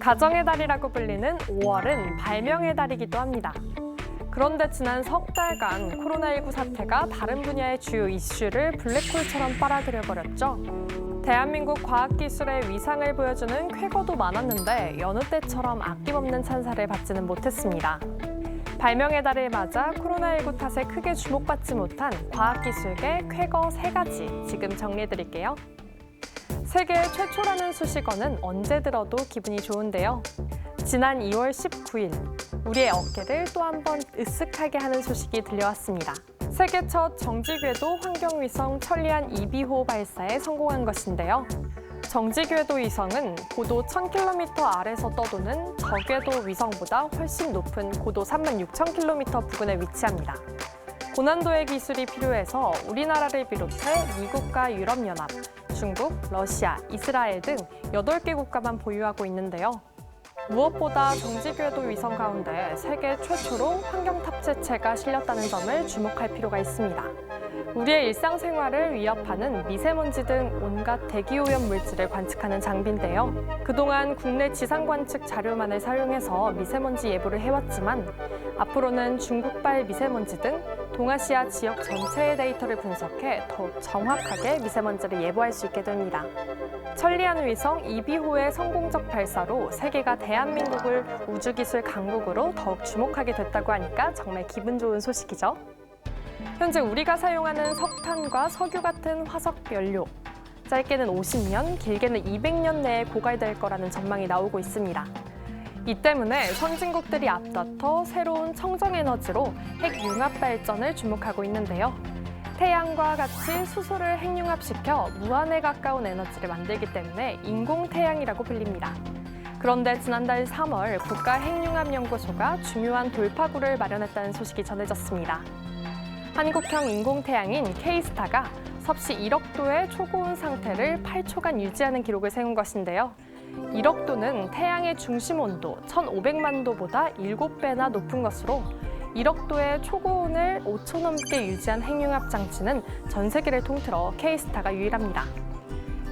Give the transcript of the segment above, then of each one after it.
가정의 달이라고 불리는 5월은 발명의 달이기도 합니다. 그런데 지난 석 달간 코로나19 사태가 다른 분야의 주요 이슈를 블랙홀처럼 빨아들여버렸죠. 대한민국 과학기술의 위상을 보여주는 쾌거도 많았는데 여느 때처럼 아낌없는 찬사를 받지는 못했습니다. 발명의 달을 맞아 코로나19 탓에 크게 주목받지 못한 과학기술계 쾌거 3가지 지금 정리해드릴게요. 세계 최초라는 수식어는 언제 들어도 기분이 좋은데요. 지난 2월 19일, 우리의 어깨를 또 한 번 으쓱하게 하는 소식이 들려왔습니다. 세계 첫 정지궤도 환경위성 천리안 2비호 발사에 성공한 것인데요. 정지궤도 위성은 고도 1000km 아래서 떠도는 저궤도 위성보다 훨씬 높은 고도 36,000km 부근에 위치합니다. 고난도의 기술이 필요해서 우리나라를 비롯해 미국과 유럽연합, 중국, 러시아, 이스라엘 등 8개 국가만 보유하고 있는데요. 무엇보다 정지궤도 위성 가운데 세계 최초로 환경 탑재체가 실렸다는 점을 주목할 필요가 있습니다. 우리의 일상생활을 위협하는 미세먼지 등 온갖 대기오염 물질을 관측하는 장비인데요. 그동안 국내 지상 관측 자료만을 사용해서 미세먼지 예보를 해왔지만 앞으로는 중국발 미세먼지 등 동아시아 지역 전체의 데이터를 분석해 더욱 정확하게 미세먼지를 예보할 수 있게 됩니다. 천리안 위성 2비호의 성공적 발사로 세계가 대한민국을 우주기술 강국으로 더욱 주목하게 됐다고 하니까 정말 기분 좋은 소식이죠. 현재 우리가 사용하는 석탄과 석유 같은 화석 연료, 짧게는 50년, 길게는 200년 내에 고갈될 거라는 전망이 나오고 있습니다. 이 때문에 선진국들이 앞다퉈 새로운 청정에너지로 핵융합 발전을 주목하고 있는데요. 태양과 같이 수소를 핵융합시켜 무한에 가까운 에너지를 만들기 때문에 인공태양이라고 불립니다. 그런데 지난달 3월 국가핵융합연구소가 중요한 돌파구를 마련했다는 소식이 전해졌습니다. 한국형 인공태양인 K-스타가 섭씨 1억 도의 초고온 상태를 8초간 유지하는 기록을 세운 것인데요. 1억 도는 태양의 중심 온도 1,500만 도보다 7배나 높은 것으로 1억 도의 초고온을 5초 넘게 유지한 핵융합 장치는 전 세계를 통틀어 K-스타가 유일합니다.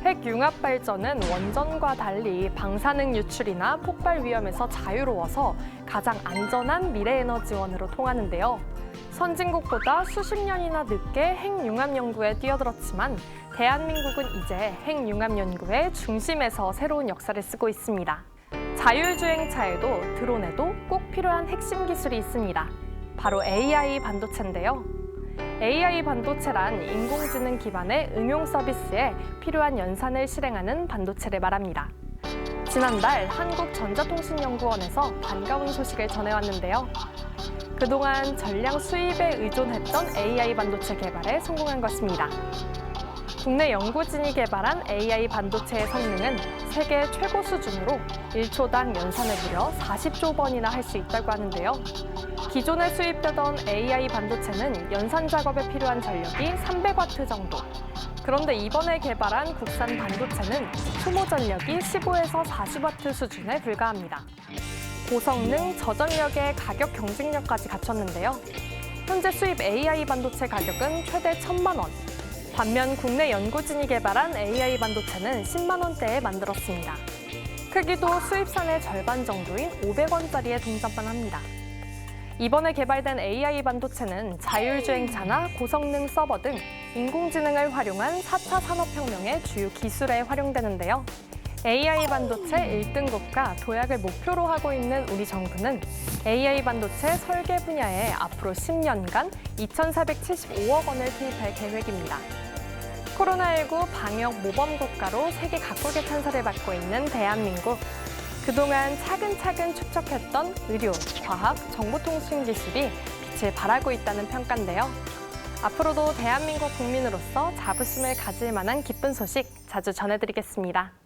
핵융합 발전은 원전과 달리 방사능 유출이나 폭발 위험에서 자유로워서 가장 안전한 미래에너지원으로 통하는데요. 선진국보다 수십 년이나 늦게 핵융합 연구에 뛰어들었지만 대한민국은 이제 핵융합 연구의 중심에서 새로운 역사를 쓰고 있습니다. 자율주행차에도 드론에도 꼭 필요한 핵심 기술이 있습니다. 바로 AI 반도체인데요. AI 반도체란 인공지능 기반의 응용 서비스에 필요한 연산을 실행하는 반도체를 말합니다. 지난달 한국전자통신연구원에서 반가운 소식을 전해왔는데요. 그동안 전량 수입에 의존했던 AI 반도체 개발에 성공한 것입니다. 국내 연구진이 개발한 AI 반도체의 성능은 세계 최고 수준으로 1초당 연산을 무려 40조 번이나 할 수 있다고 하는데요. 기존에 수입되던 AI 반도체는 연산 작업에 필요한 전력이 300W 정도. 그런데 이번에 개발한 국산 반도체는 소모 전력이 15에서 40W 수준에 불과합니다. 고성능, 저전력의 가격 경쟁력까지 갖췄는데요. 현재 수입 AI 반도체 가격은 최대 1,000만 원. 반면 국내 연구진이 개발한 AI 반도체는 10만 원대에 만들었습니다. 크기도 수입산의 절반 정도인 500원짜리에 동접만 합니다. 이번에 개발된 AI 반도체는 자율주행차나 고성능 서버 등 인공지능을 활용한 4차 산업혁명의 주요 기술에 활용되는데요. AI 반도체 1등국가 도약을 목표로 하고 있는 우리 정부는 AI 반도체 설계 분야에 앞으로 10년간 2,475억 원을 투입할 계획입니다. 코로나19 방역 모범 국가로 세계 각국의 찬사를 받고 있는 대한민국. 그동안 차근차근 축적했던 의료, 과학, 정보통신 기술이 빛을 발하고 있다는 평가인데요. 앞으로도 대한민국 국민으로서 자부심을 가질 만한 기쁜 소식 자주 전해드리겠습니다.